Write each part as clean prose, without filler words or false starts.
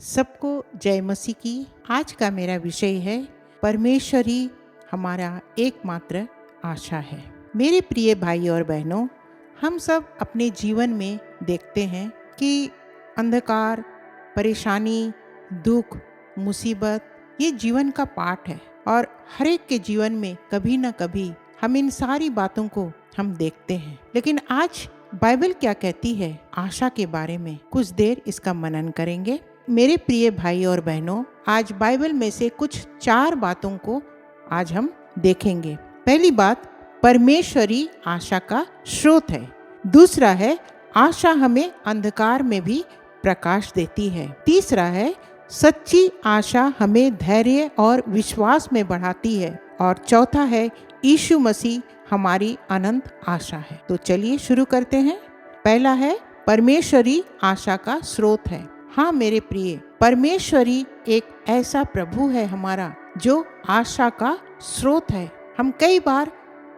सबको जय मसीह की। आज का मेरा विषय है परमेश्वर ही हमारा एकमात्र आशा है। मेरे प्रिय भाई और बहनों, हम सब अपने जीवन में देखते हैं कि अंधकार, परेशानी, दुख, मुसीबत ये जीवन का पाठ है और हर एक के जीवन में कभी न कभी हम इन सारी बातों को हम देखते हैं। लेकिन आज बाइबल क्या कहती है आशा के बारे में, कुछ देर इसका मनन करेंगे। मेरे प्रिय भाई और बहनों, आज बाइबल में से कुछ 4 बातों को आज हम देखेंगे। पहली बात, परमेश्वरी आशा का स्रोत है। दूसरा है, आशा हमें अंधकार में भी प्रकाश देती है। तीसरा है, सच्ची आशा हमें धैर्य और विश्वास में बढ़ाती है। और चौथा है, यीशु मसीह हमारी अनंत आशा है। तो चलिए शुरू करते हैं। पहला है, परमेश्वरी आशा का स्रोत है। हाँ मेरे प्रिय, परमेश्वरी एक ऐसा प्रभु है हमारा जो आशा का स्रोत है। हम कई बार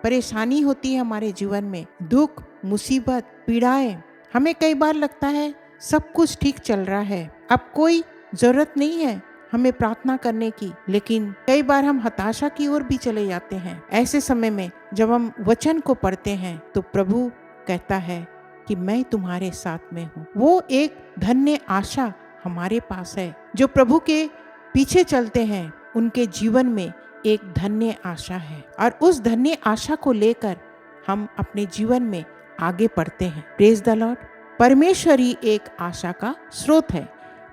परेशानी होती है हमारे जीवन में, दुख, मुसीबत, पीड़ाएं, हमें कई बार लगता है सब कुछ ठीक चल रहा है, अब कोई जरूरत नहीं है हमें प्रार्थना करने की। लेकिन कई बार हम हताशा की ओर भी चले जाते हैं। ऐसे समय में जब हम वचन को पढ़ते हैं तो प्रभु कहता है कि मैं तुम्हारे साथ में हूँ। वो एक धन्य आशा हमारे पास है। जो प्रभु के पीछे चलते हैं उनके जीवन में एक धन्य आशा है और उस धन्य आशा को लेकर हम अपने जीवन में आगे बढ़ते हैं। Praise the Lord. परमेश्वर ही एक आशा का स्रोत है।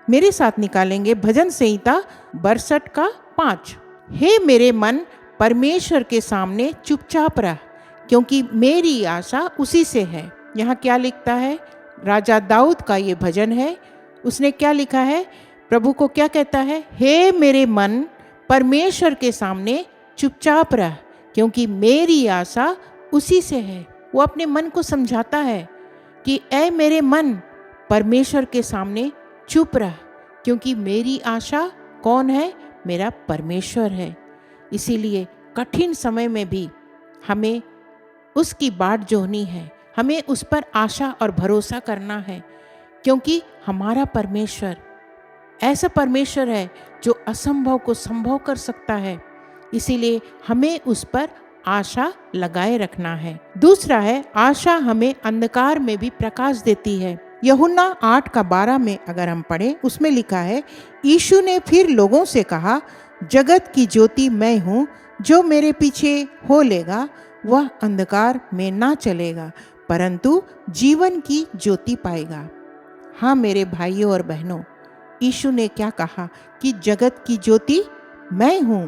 मेरे साथ निकालेंगे भजन संहिता 62 का 5। हे मेरे मन, परमेश्वर के सामने चुपचाप रह, क्योंकि मेरी आशा उसी से है। यहाँ क्या लिखता है? राजा दाऊद का ये भजन है। उसने क्या लिखा है? प्रभु को क्या कहता है? हे मेरे मन, परमेश्वर के सामने चुपचाप रह, क्योंकि मेरी आशा उसी से है। वो अपने मन को समझाता है कि ऐ मेरे मन, परमेश्वर के सामने चुप रह, क्योंकि मेरी आशा कौन है? मेरा परमेश्वर है। इसीलिए कठिन समय में भी हमें उसकी बाट जोहनी है, हमें उस पर आशा और भरोसा करना है, क्योंकि हमारा परमेश्वर ऐसा परमेश्वर है जो असंभव को संभव कर सकता है। इसीलिए हमें उस पर आशा लगाए रखना है। दूसरा है, आशा हमें अंधकार में भी प्रकाश देती है। यूहन्ना 8 का 12 में अगर हम पढ़ें, उसमें लिखा है, यीशु ने फिर लोगों से कहा, जगत की ज्योति मैं हूँ, जो मेरे पीछे हो लेगा वह अंधकार में ना चलेगा, परंतु जीवन की ज्योति पाएगा। हाँ मेरे भाइयों और बहनों, यीशु ने क्या कहा कि जगत की ज्योति मैं हूँ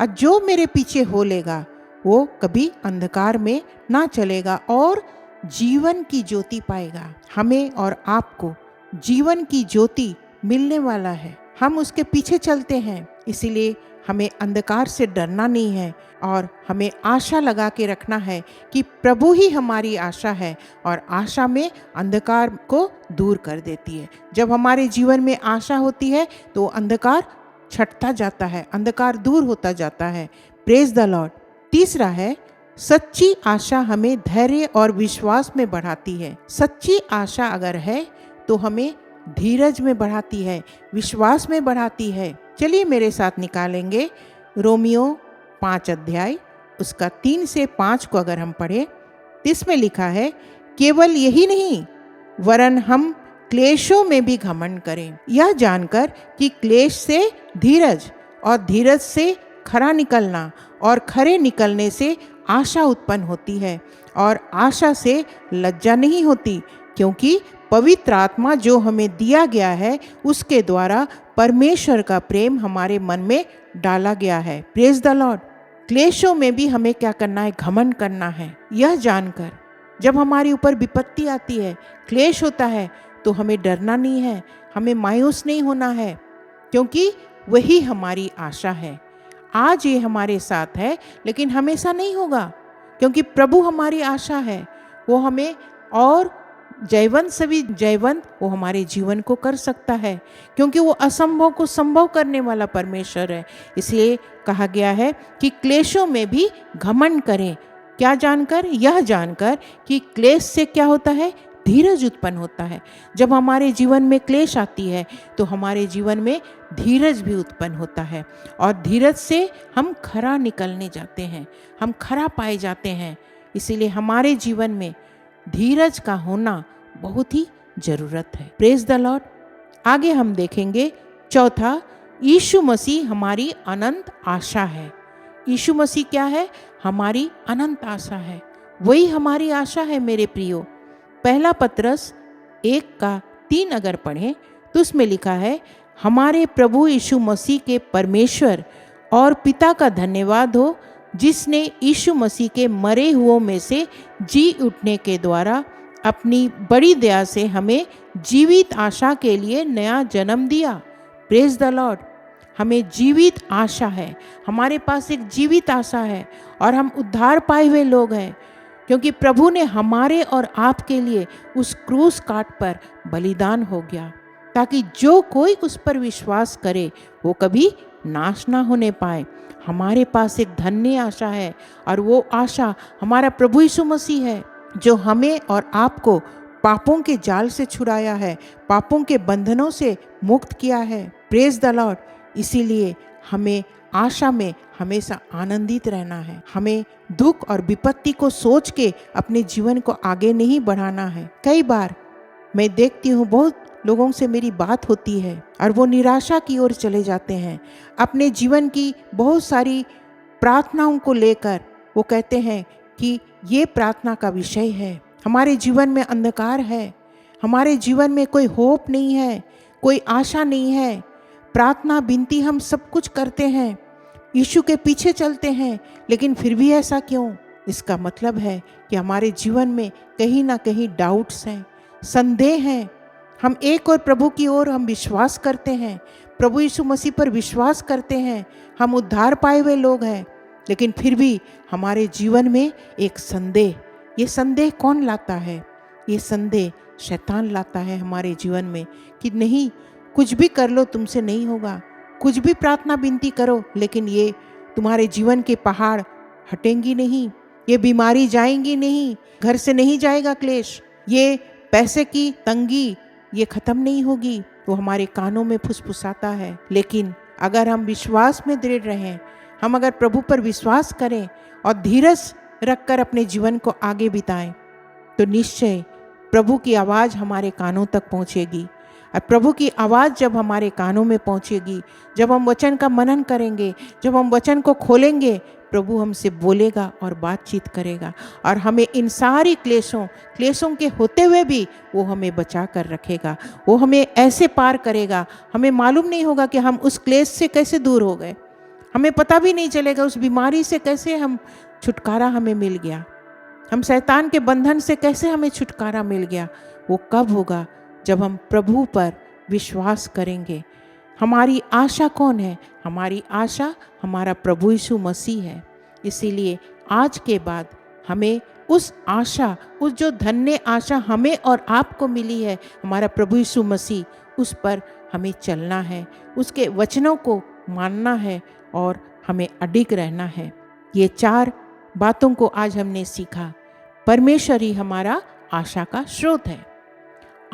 और जो मेरे पीछे हो लेगा वो कभी अंधकार में ना चलेगा और जीवन की ज्योति पाएगा। हमें और आपको जीवन की ज्योति मिलने वाला है। हम उसके पीछे चलते हैं, इसीलिए हमें अंधकार से डरना नहीं है और हमें आशा लगा के रखना है कि प्रभु ही हमारी आशा है और आशा में अंधकार को दूर कर देती है। जब हमारे जीवन में आशा होती है तो अंधकार छटता जाता है, अंधकार दूर होता जाता है। Praise the Lord. तीसरा है, सच्ची आशा हमें धैर्य और विश्वास में बढ़ाती है। सच्ची आशा अगर है तो हमें धीरज में बढ़ाती है, विश्वास में बढ़ाती है। चलिए मेरे साथ निकालेंगे रोमियो 5 अध्याय, उसका 3 से 5 को अगर हम पढ़ें, इसमें लिखा है, केवल यही नहीं वरन हम क्लेशों में भी घमंड करें, यह जानकर कि क्लेश से धीरज और धीरज से खरा निकलना और खरे निकलने से आशा उत्पन्न होती है और आशा से लज्जा नहीं होती, क्योंकि पवित्र आत्मा जो हमें दिया गया है उसके द्वारा परमेश्वर का प्रेम हमारे मन में डाला गया है। Praise the lord. क्लेशों में भी हमें क्या करना है? घमंड करना है। यह जानकर जब हमारे ऊपर विपत्ति आती है, क्लेश होता है, तो हमें डरना नहीं है, हमें मायूस नहीं होना है, क्योंकि वही हमारी आशा है। आज ये हमारे साथ है लेकिन हमेशा नहीं होगा, क्योंकि प्रभु हमारी आशा है। वो हमें और जयवंत से भी जयवंत वो हमारे जीवन को कर सकता है, क्योंकि वो असंभव को संभव करने वाला परमेश्वर है। इसलिए कहा गया है कि क्लेशों में भी घमंड करें। क्या जानकर? यह जानकर कि क्लेश से क्या होता है? धीरज उत्पन्न होता है। जब हमारे जीवन में क्लेश आती है तो हमारे जीवन में धीरज भी उत्पन्न होता है, और धीरज से हम खरा निकलने जाते हैं, हम खरा पाए जाते हैं। इसीलिए हमारे जीवन में धीरज का होना बहुत ही ज़रूरत है। Praise the Lord. आगे हम देखेंगे चौथा, यीशु मसीह हमारी अनंत आशा है। यीशु मसीह क्या है? हमारी अनंत आशा है। वही हमारी आशा है मेरे प्रियो। पहला पत्रस 1:3 अगर पढ़ें तो उसमें लिखा है, हमारे प्रभु यीशु मसीह के परमेश्वर और पिता का धन्यवाद हो, जिसने यीशु मसीह के मरे हुओं में से जी उठने के द्वारा अपनी बड़ी दया से हमें जीवित आशा के लिए नया जन्म दिया। Praise the Lord. हमें जीवित आशा है, हमारे पास एक जीवित आशा है, और हम उद्धार पाए हुए लोग हैं, क्योंकि प्रभु ने हमारे और आपके लिए उस क्रूस काट पर बलिदान हो गया, ताकि जो कोई उस पर विश्वास करे वो कभी नाश ना होने पाए। हमारे पास एक धन्य आशा है, और वो आशा हमारा प्रभु यीशु मसीह है, जो हमें और आपको पापों के जाल से छुड़ाया है, पापों के बंधनों से मुक्त किया है। Praise the Lord. इसीलिए हमें आशा में हमेशा आनंदित रहना है। हमें दुख और विपत्ति को सोच के अपने जीवन को आगे नहीं बढ़ाना है। कई बार मैं देखती हूँ, बहुत लोगों से मेरी बात होती है और वो निराशा की ओर चले जाते हैं। अपने जीवन की बहुत सारी प्रार्थनाओं को लेकर वो कहते हैं कि ये प्रार्थना का विषय है, हमारे जीवन में अंधकार है, हमारे जीवन में कोई होप नहीं है, कोई आशा नहीं है। प्रार्थना विनती हम सब कुछ करते हैं, यीशु के पीछे चलते हैं, लेकिन फिर भी ऐसा क्यों? इसका मतलब है कि हमारे जीवन में कहीं ना कहीं डाउट्स हैं, संदेह हैं। हम एक और प्रभु की ओर हम विश्वास करते हैं, प्रभु यीशु मसीह पर विश्वास करते हैं, हम उद्धार पाए हुए लोग हैं, लेकिन फिर भी हमारे जीवन में एक संदेह। ये संदेह कौन लाता है? ये संदेह शैतान लाता है हमारे जीवन में, कि नहीं, कुछ भी कर लो तुमसे नहीं होगा, कुछ भी प्रार्थना विनती करो, लेकिन ये तुम्हारे जीवन के पहाड़ हटेंगी नहीं, ये बीमारी जाएंगी नहीं, घर से नहीं जाएगा क्लेश, ये पैसे की तंगी ये खत्म नहीं होगी। वो हमारे कानों में फुसफुसाता है। लेकिन अगर हम विश्वास में दृढ़ रहें, हम अगर प्रभु पर विश्वास करें और धीरज रखकर अपने जीवन को आगे बिताएं, तो निश्चय प्रभु की आवाज़ हमारे कानों तक पहुंचेगी। और प्रभु की आवाज़ जब हमारे कानों में पहुंचेगी, जब हम वचन का मनन करेंगे, जब हम वचन को खोलेंगे, प्रभु हमसे बोलेगा और बातचीत करेगा, और हमें इन सारी क्लेशों के होते हुए भी वो हमें बचा कर रखेगा। वो हमें ऐसे पार करेगा, हमें मालूम नहीं होगा कि हम उस क्लेश से कैसे दूर हो गए, हमें पता भी नहीं चलेगा उस बीमारी से कैसे हम छुटकारा हमें मिल गया, हम शैतान के बंधन से कैसे हमें छुटकारा मिल गया। वो कब होगा? जब हम प्रभु पर विश्वास करेंगे। हमारी आशा कौन है? हमारी आशा हमारा प्रभु यीशु मसीह है। इसीलिए आज के बाद हमें उस आशा, उस जो धन्य आशा हमें और आपको मिली है, हमारा प्रभु यीशु मसीह, उस पर हमें चलना है, उसके वचनों को मानना है और हमें अडिग रहना है। ये 4 बातों को आज हमने सीखा। परमेश्वर ही हमारा आशा का स्रोत है।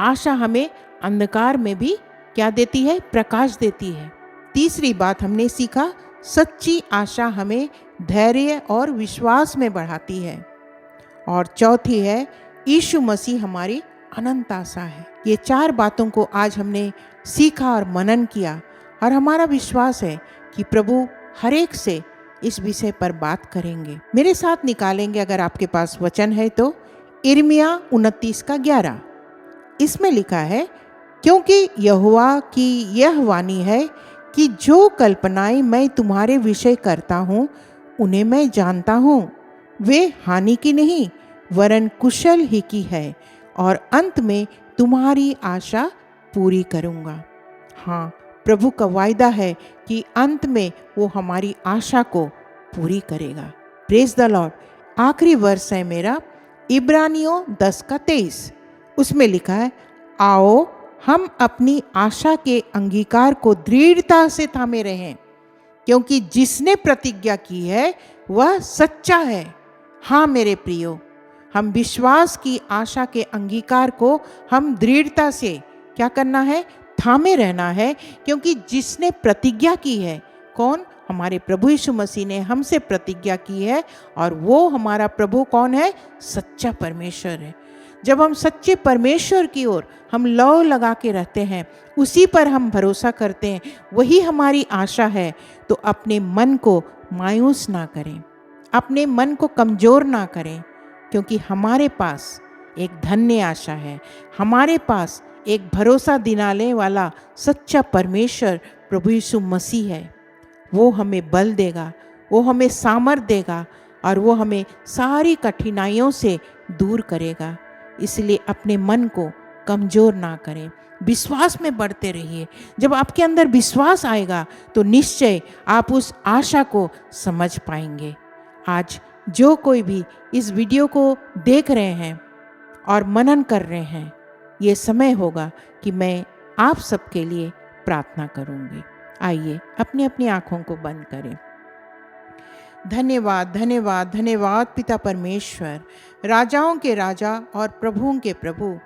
आशा हमें अंधकार में भी क्या देती है? प्रकाश देती है। तीसरी बात हमने सीखा, सच्ची आशा हमें धैर्य और विश्वास में बढ़ाती है। और चौथी है, यीशु मसीह हमारी अनंत आशा है। ये 4 बातों को आज हमने सीखा और मनन किया, और हमारा विश्वास है कि प्रभु हर एक से इस विषय पर बात करेंगे। मेरे साथ निकालेंगे, अगर आपके पास वचन है तो, यिर्मयाह 29:11। इसमें लिखा है, क्योंकि यहोवा की यह वाणी है कि जो कल्पनाएं मैं तुम्हारे विषय करता हूँ उन्हें मैं जानता हूँ, वे हानि की नहीं वरन कुशल ही की है, और अंत में तुम्हारी आशा पूरी करूँगा। हाँ, प्रभु का वायदा है कि अंत में वो हमारी आशा को पूरी करेगा। Praise the Lord. आखिरी वर्ष है मेरा, इब्रानियों 10:23। उसमें लिखा है, आओ हम अपनी आशा के अंगीकार को दृढ़ता से थामे रहें, क्योंकि जिसने प्रतिज्ञा की है वह सच्चा है। हाँ मेरे प्रियो, हम विश्वास की आशा के अंगीकार को हम दृढ़ता से क्या करना है, थामे रहना है, क्योंकि जिसने प्रतिज्ञा की है, कौन, हमारे प्रभु यीशु मसीह ने हमसे प्रतिज्ञा की है, और वो हमारा प्रभु कौन है, सच्चा परमेश्वर है। जब हम सच्चे परमेश्वर की ओर हम लौ लगा के रहते हैं, उसी पर हम भरोसा करते हैं, वही हमारी आशा है, तो अपने मन को मायूस ना करें, अपने मन को कमज़ोर ना करें, क्योंकि हमारे पास एक धन्य आशा है। हमारे पास एक भरोसा दिलाने वाला सच्चा परमेश्वर प्रभु यीशु मसीह है। वो हमें बल देगा, वो हमें सामर्थ देगा, और वो हमें सारी कठिनाइयों से दूर करेगा। इसलिए अपने मन को कमज़ोर ना करें, विश्वास में बढ़ते रहिए। जब आपके अंदर विश्वास आएगा तो निश्चय आप उस आशा को समझ पाएंगे। आज जो कोई भी इस वीडियो को देख रहे हैं और मनन कर रहे हैं, ये समय होगा कि मैं आप सबके लिए प्रार्थना करूंगी। आइए अपनी अपनी आँखों को बंद करें। धन्यवाद धन्यवाद धन्यवाद पिता परमेश्वर, राजाओं के राजा और प्रभुओं के प्रभु,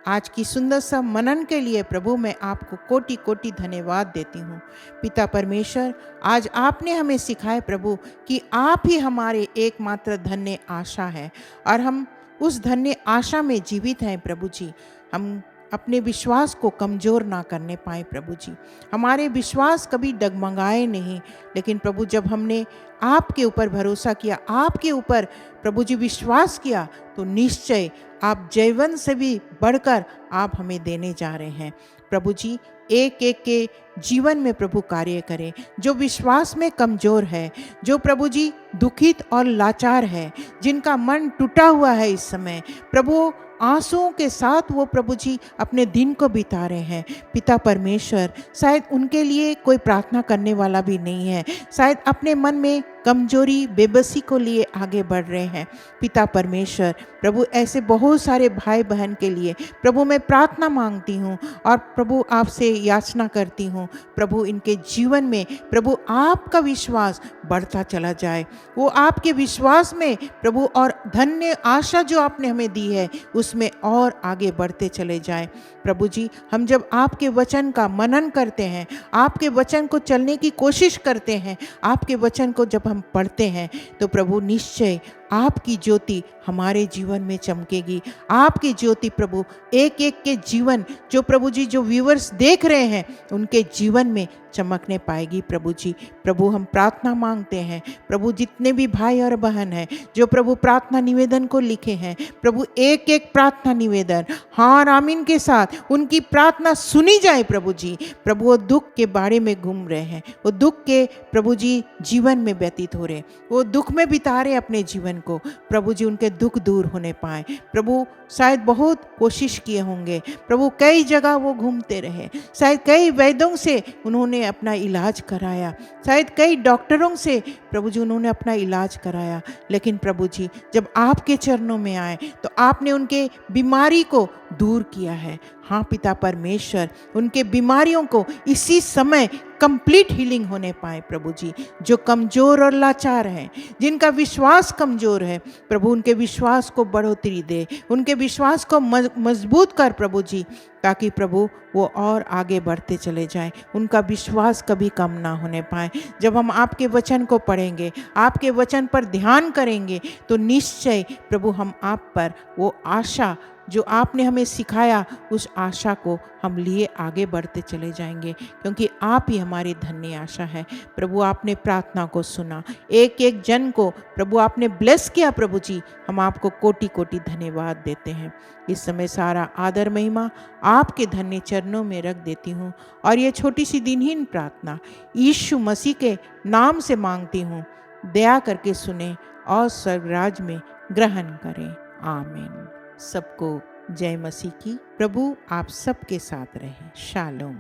आज की सुंदर सा मनन के लिए प्रभु मैं आपको कोटि कोटि धन्यवाद देती हूँ। पिता परमेश्वर, आज आपने हमें सिखाया प्रभु कि आप ही हमारे एकमात्र धन्य आशा है, और हम उस धन्य आशा में जीवित हैं प्रभु जी। हम अपने विश्वास को कमज़ोर ना करने पाए प्रभु जी। हमारे विश्वास कभी डगमगाए नहीं, लेकिन प्रभु जब हमने आपके ऊपर भरोसा किया, आपके ऊपर प्रभु जी विश्वास किया, तो निश्चय आप जीवन से भी बढ़कर आप हमें देने जा रहे हैं प्रभु जी। एक एक के जीवन में प्रभु कार्य करें। जो विश्वास में कमज़ोर है, जो प्रभु जी दुखित और लाचार है, जिनका मन टूटा हुआ है इस समय प्रभु, आंसुओं के साथ वो प्रभु जी अपने दिन को बिता रहे हैं पिता परमेश्वर, शायद उनके लिए कोई प्रार्थना करने वाला भी नहीं है, शायद अपने मन में कमजोरी बेबसी को लिए आगे बढ़ रहे हैं पिता परमेश्वर। प्रभु ऐसे बहुत सारे भाई बहन के लिए प्रभु मैं प्रार्थना मांगती हूँ, और प्रभु आपसे याचना करती हूँ प्रभु, इनके जीवन में प्रभु आपका विश्वास बढ़ता चला जाए। वो आपके विश्वास में प्रभु और धन्य आशा जो आपने हमें दी है उसमें और आगे बढ़ते चले जाए प्रभु जी। हम जब आपके वचन का मनन करते हैं, आपके वचन को चलने की कोशिश करते हैं, आपके वचन को जब हम पढ़ते हैं, तो प्रभु निश्चय आपकी ज्योति हमारे जीवन में चमकेगी। आपकी ज्योति प्रभु एक एक के जीवन, जो प्रभु जी जो व्यूअर्स देख रहे हैं उनके जीवन में चमकने पाएगी प्रभु जी। प्रभु हम प्रार्थना मांगते हैं प्रभु, जितने भी भाई और बहन हैं जो प्रभु प्रार्थना निवेदन को लिखे हैं प्रभु, एक एक प्रार्थना निवेदन हाँ और आमीन के साथ उनकी प्रार्थना सुनी जाए प्रभु जी। प्रभु वो दुख के बारे में घूम रहे हैं, वो दुख के प्रभु जी जीवन में व्यतीत हो रहे, वो दुख में बिता रहे अपने जीवन को प्रभु जी, उनके दुख दूर होने पाए प्रभु। शायद बहुत कोशिश किए होंगे प्रभु, कई जगह वो घूमते रहे, शायद कई वैद्यों से उन्होंने अपना इलाज कराया, शायद कई डॉक्टरों से प्रभु जी उन्होंने अपना इलाज कराया, लेकिन प्रभु जी जब आपके चरणों में आए तो आपने उनके बीमारी को दूर किया है। हाँ पिता परमेश्वर, उनके बीमारियों को इसी समय कंप्लीट हीलिंग होने पाए प्रभु जी। जो कमज़ोर और लाचार हैं, जिनका विश्वास कमज़ोर है प्रभु, उनके विश्वास को बढ़ोतरी दे, उनके विश्वास को मजबूत कर प्रभु जी, ताकि प्रभु वो और आगे बढ़ते चले जाएं, उनका विश्वास कभी कम ना होने पाए। जब हम आपके वचन को पढ़ेंगे, आपके वचन पर ध्यान करेंगे, तो निश्चय प्रभु हम आप पर वो आशा जो आपने हमें सिखाया, उस आशा को हम लिए आगे बढ़ते चले जाएंगे, क्योंकि आप ही हमारी धन्य आशा है प्रभु। आपने प्रार्थना को सुना, एक एक जन को प्रभु आपने ब्लेस किया प्रभु जी। हम आपको कोटि कोटि धन्यवाद देते हैं। इस समय सारा आदर महिमा आपके धन्य चरणों में रख देती हूँ, और ये छोटी सी दिनहीन प्रार्थना यीशु मसीह के नाम से मांगती हूँ। दया करके सुने और स्वर्गराज में ग्रहण करें। आमीन। सबको जय मसीह की। प्रभु आप सबके साथ रहे। शालोम।